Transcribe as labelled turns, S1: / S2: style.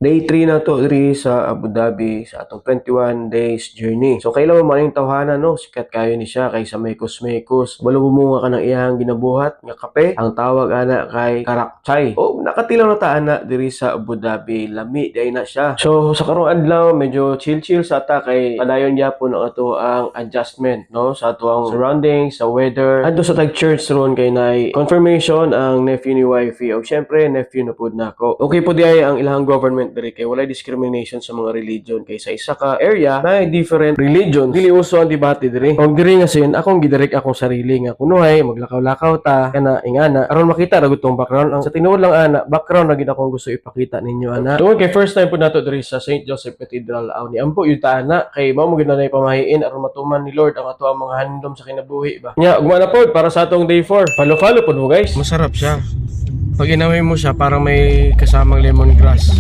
S1: Day 3 na to diri sa Abu Dhabi sa atong 21 days journey. So kailan mo maning tawhana no, sikat kayo ni siya kay sa mekos-mekos. Wala bumunga ka ng iyang ginabuhat nga kape. Ang tawag ana kay karak chai. O nakatilaw na ta ana diri sa Abu Dhabi. Lami day na siya. So sa karong adlaw medyo chill sa ta kay padayon gyapon ang ato ang adjustment no sa ato ang surroundings, sa weather. Adto sa tag church ron kay nay confirmation ang nephew ni wifey. O syempre nephew na pud nako. Okay po di ay ang ilang government diri kay walay discrimination sa mga religion kay sa isa ka area na different religion. Dili uso ang debate diri. Og diri nga sin akong gidirect akong sarili nga kunuhay maglakaw-lakaw ta kana ingana aron makita ra gutong background. Ang sa tinuod lang ana background na gid akong gusto ipakita ninyo ana. Tungod kay first time po nato diri sa St. Joseph Cathedral aw ni ampo yung ana kay mao mo gid na pamahiin aron matuman ni Lord ang ato ang mga handom sa kinabuhi ba. Nya ugma na pod para sa atong day 4. Follow pod mo guys. Masarap siya. Pag inaway mo siya, parang may kasamang lemongrass.